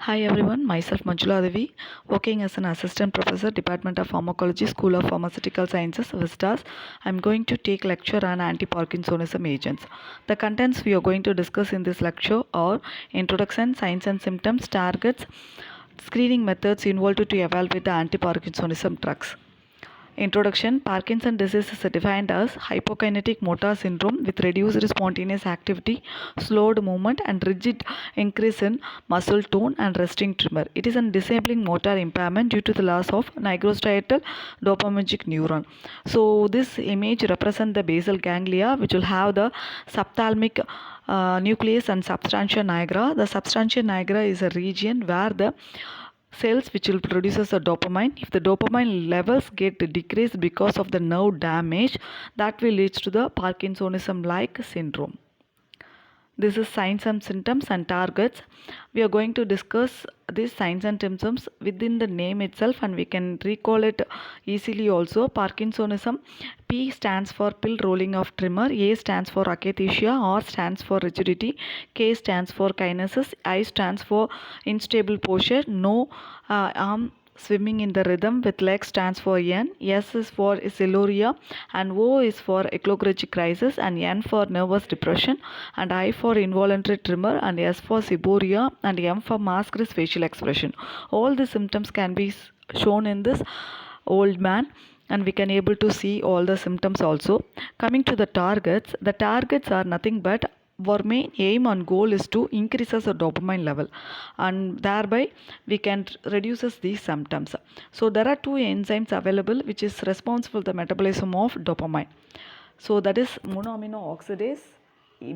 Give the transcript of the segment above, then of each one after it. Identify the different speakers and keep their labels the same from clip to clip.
Speaker 1: Hi everyone, myself Manjula Devi, working as an assistant professor, Department of Pharmacology, School of Pharmaceutical Sciences, Vistas. I'm going to take lecture on antiparkinsonism agents. The contents we are going to discuss in this lecture are introduction, signs and symptoms, targets, screening methods involved to evaluate the antiparkinsonism drugs. Introduction. Parkinson disease is defined as hypokinetic motor syndrome with reduced spontaneous activity, slowed movement, and rigid increase in muscle tone and resting tremor. It is a disabling motor impairment due to the loss of nigrostriatal dopaminergic neuron. So, this image represents the basal ganglia, which will have the subthalamic nucleus and substantia nigra. The substantia nigra is a region where the cells which will produces the dopamine. If the dopamine levels get decreased because of the nerve damage, that will lead to the Parkinsonism like syndrome. This is signs and symptoms and targets. We are going to discuss these signs and symptoms within the name itself, and we can recall it easily also. Parkinsonism. P stands for pill rolling of tremor, A stands for akathisia, R stands for rigidity, K stands for kinesis, I stands for unstable posture, no arm swimming in the rhythm with legs stands for N, S is for siluria, and O is for eclogyric crisis, and N for nervous depression, and I for involuntary tremor, and S for seborrhea, and M for masked facial expression. All the symptoms can be shown in this old man, and we can able to see all the symptoms also. Coming to the targets are nothing but our main aim and goal is to increases the dopamine level, and thereby we can reduces these symptoms. So there are two enzymes available which is responsible for the metabolism of dopamine. So that is monoamino oxidase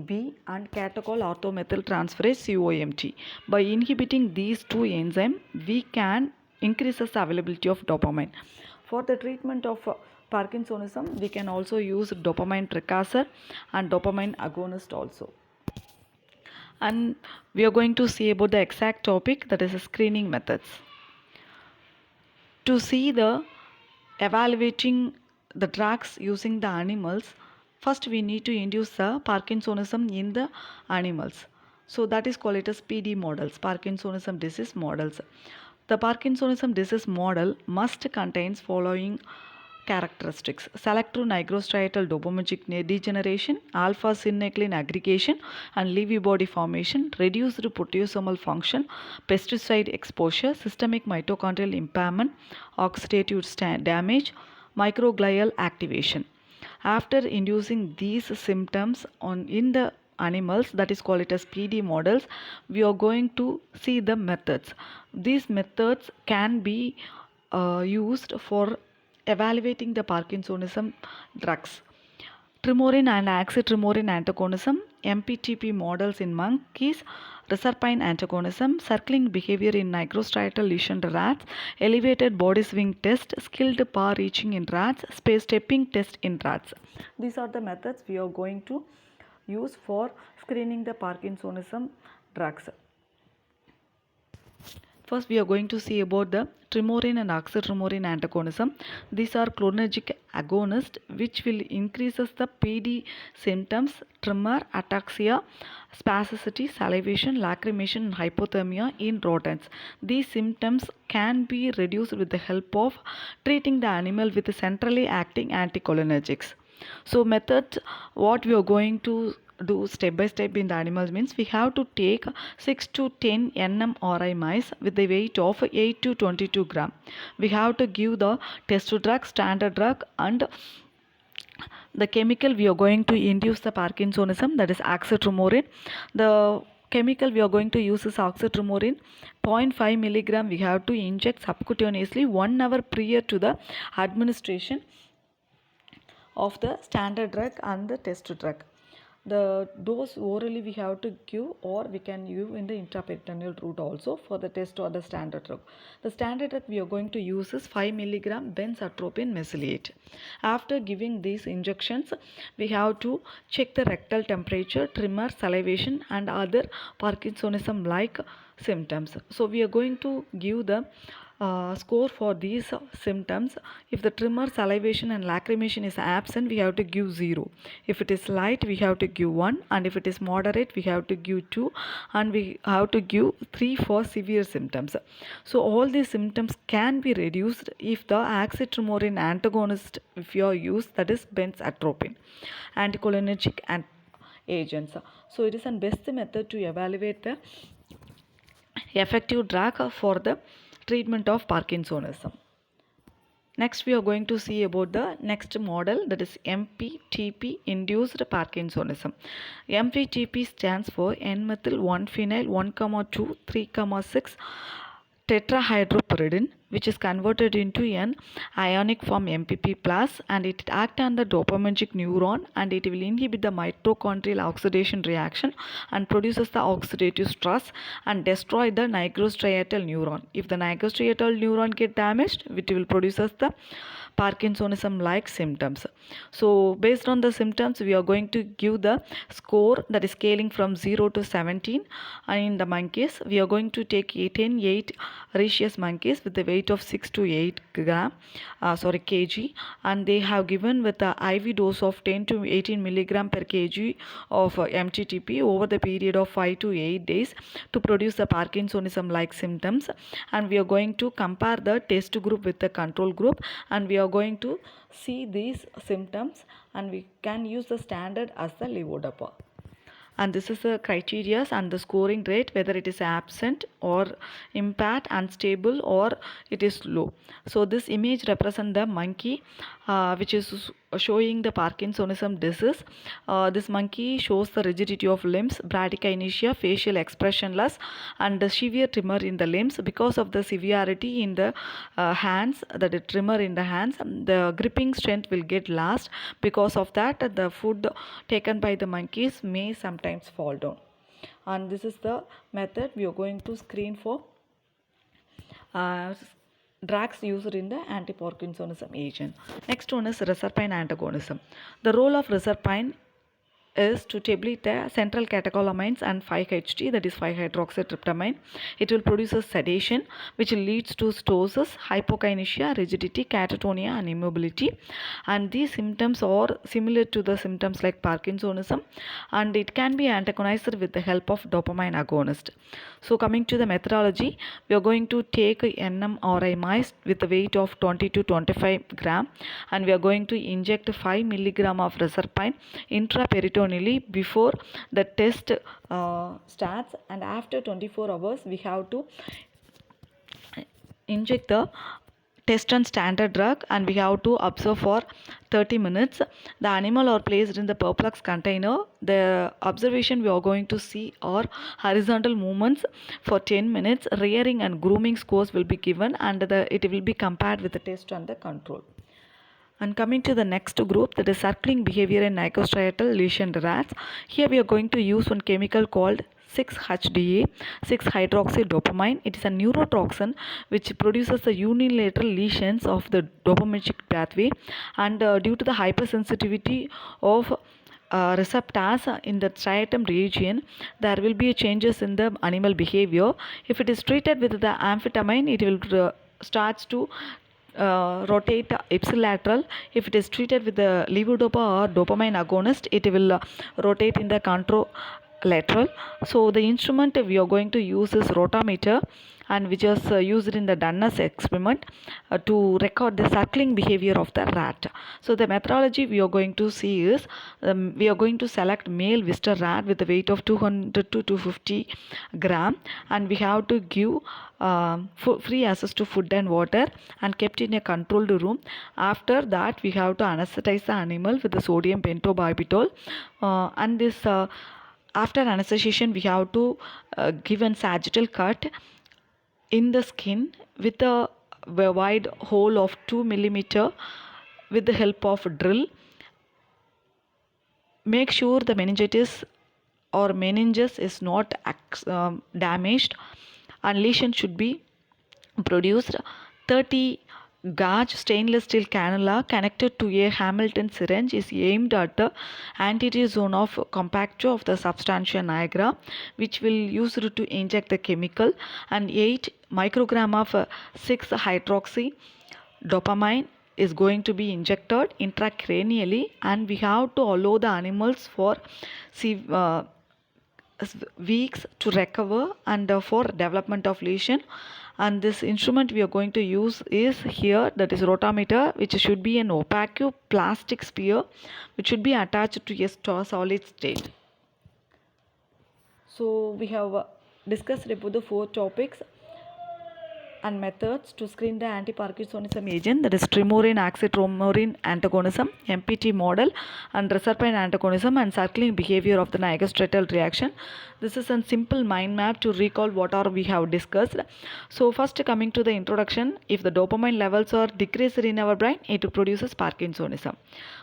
Speaker 1: B and catechol orthomethyl transferase COMT. By inhibiting these two enzymes, we can increases the availability of dopamine. For the treatment of Parkinsonism, we can also use dopamine precursor and dopamine agonist also. And we are going to see about the exact topic, that is screening methods. To see the evaluating the drugs using the animals, first we need to induce the Parkinsonism in the animals. So that is called it as PD models, Parkinsonism disease models. The Parkinsonism disease model must contains following characteristics: selective nigrostriatal dopaminergic degeneration, alpha synuclein aggregation and Levy body formation, reduced proteasomal function, pesticide exposure, systemic mitochondrial impairment, oxidative damage, microglial activation. After inducing these symptoms in the animals, that is called it as PD models, we are going to see the methods. These methods can be used for evaluating the Parkinsonism drugs. Tremorin and oxytremorin antagonism, MPTP models in monkeys, reserpine antagonism, circling behavior in nigrostriatal lesioned rats, elevated body swing test, skilled paw reaching in rats, space stepping test in rats. These are the methods we are going to use for screening the Parkinsonism drugs. First, we are going to see about the tremorin and oxytremorin antagonism. These are cholinergic agonists which will increases the PD symptoms: tremor, ataxia, spasticity, salivation, lacrimation, and hypothermia in rodents. These symptoms can be reduced with the help of treating the animal with centrally acting anticholinergics. So method what we are going to do step by step in the animals means we have to take 6 to 10 NMRI mice with the weight of 8 to 22 gram. We have to give the test drug, standard drug, and the chemical we are going to induce the Parkinsonism, that is oxytremorin. The chemical we are going to use is oxytremorin 0.5 milligram. We have to inject subcutaneously 1 hour prior to the administration of the standard drug and the test drug. The dose orally we have to give, or we can give in the intraperitoneal route also for the test or the standard drug. The standard drug we are going to use is 5 milligram benzatropine mesylate. After giving these injections, we have to check the rectal temperature, tremor, salivation, and other Parkinsonism like symptoms. So we are going to give the score for these symptoms. If the tremor, salivation and lacrimation is absent, we have to give 0. If it is light, we have to give 1, and if it is moderate, we have to give 2, and we have to give 3 for severe symptoms. So all these symptoms can be reduced if the oxytremorin antagonist, if you are used, that is benzatropine, anticholinergic and agents. So it is the best method to evaluate the effective drug for the treatment of Parkinsonism. Next, we are going to see about the next model, that is MPTP induced Parkinsonism. MPTP stands for N-methyl 1-phenyl 1,2 3,6 tetrahydropyridine, which is converted into an ionic form MPP plus, and it acts on the dopaminergic neuron, and it will inhibit the mitochondrial oxidation reaction and produces the oxidative stress and destroy the nigrostriatal neuron. If the nigrostriatal neuron get damaged, it will produce the Parkinsonism like symptoms. So based on the symptoms, we are going to give the score, that is scaling from 0 to 17. And in the monkeys, we are going to take 8 rhesus monkeys with the weight of 6 to 8 kg, and they have given with the IV dose of 10 to 18 milligram per kg of MTTP over the period of 5 to 8 days to produce the Parkinsonism like symptoms. And we are going to compare the test group with the control group, and we are going to see these symptoms, and we can use the standard as the levodopa. And this is the criteria and the scoring rate, whether it is absent or impaired, unstable, or it is low. So this image represents the monkey which is showing the Parkinsonism disease. This monkey shows the rigidity of limbs, bradykinesia, facial expressionless, and the severe tremor in the limbs. Because of the severity in the hands, the tremor in the hands, the gripping strength will get lost. Because of that, the food taken by the monkeys may sometimes fall down. And this is the method we are going to screen for drugs used in the antiparkinsonism agent. Next one is reserpine antagonism. The role of reserpine is to deplete the central catecholamines and 5-HT, that is 5-hydroxytryptamine. It will produce a sedation which leads to ptosis, hypokinesia, rigidity, catatonia and immobility. And these symptoms are similar to the symptoms like Parkinsonism, and it can be antagonized with the help of dopamine agonist. So coming to the methodology, we are going to take NMRI mice with a weight of 20 to 25 gram, and we are going to inject 5 milligram of reserpine intraperitoneally before the test starts, and after 24 hours we have to inject the test and standard drug, and we have to observe for 30 minutes. The animal are placed in the perplex container. The observation we are going to see are horizontal movements for 10 minutes. Rearing and grooming scores will be given, and it will be compared with the test and the control. And coming to the next group, that is circling behavior in nigrostriatal lesioned rats. Here we are going to use one chemical called 6-HDA, 6-hydroxydopamine. It is a neurotoxin which produces the unilateral lesions of the dopaminergic pathway, and due to the hypersensitivity of receptors in the striatum region, there will be changes in the animal behavior. If it is treated with the amphetamine, it will starts to rotate ipsilateral. If it is treated with the levodopa or dopamine agonist, it will rotate in the contralateral. So the instrument we are going to use is rotameter, and which is used in the Dunnes experiment to record the circling behavior of the rat. So the methodology we are going to see is we are going to select male Wister rat with a weight of 200 to 250 gram, and we have to give free access to food and water and kept in a controlled room. After that, we have to anesthetize the animal with the sodium pentobarbital, and this after anesthesiation we have to give a sagittal cut in the skin with a wide hole of 2 millimeter with the help of drill. Make sure the meningitis or meninges is not damaged, and lesion should be produced 30 gauge stainless steel cannula connected to a Hamilton syringe is aimed at the anterior zone of compactio of the substantia nigra, which will use it to inject the chemical, and 8 microgram of 6 hydroxy dopamine is going to be injected intracranially, and we have to allow the animals for uh, weeks to recover and for development of lesion. And this instrument we are going to use is here, that is rotameter, which should be an opaque plastic sphere which should be attached to a solid state. So we have discussed about the 4 topics and methods to screen the antiparkinsonism agent, that is trimorin oxytrimorin antagonism, MPT model, and reserpine antagonism, and circling behavior of the nigrostriatal reaction. This is a simple mind map to recall what are we have discussed. So first, coming to the introduction, if the dopamine levels are decreased in our brain, it produces Parkinsonism.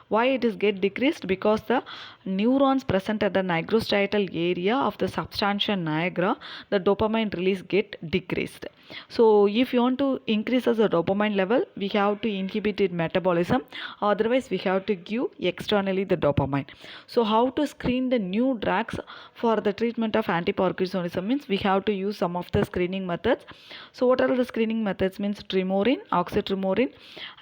Speaker 1: Why it is get decreased? Because the neurons present at the nigrostriatal area of the substantia nigra, the dopamine release get decreased. So if you want to increase the dopamine level, we have to inhibit its metabolism, otherwise we have to give externally the dopamine. So how to screen the new drugs for the treatment of antiparkinsonism means we have to use some of the screening methods. So what are the screening methods means trimorin oxytrimorin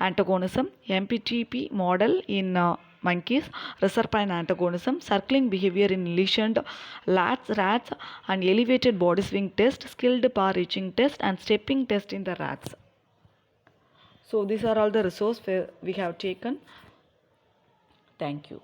Speaker 1: antagonism, MPTP model in monkeys, reserpine antagonism, circling behavior in lesioned rats, and elevated body swing test, skilled power reaching test, and stepping test in the rats. So these are all the resources we have taken. Thank you.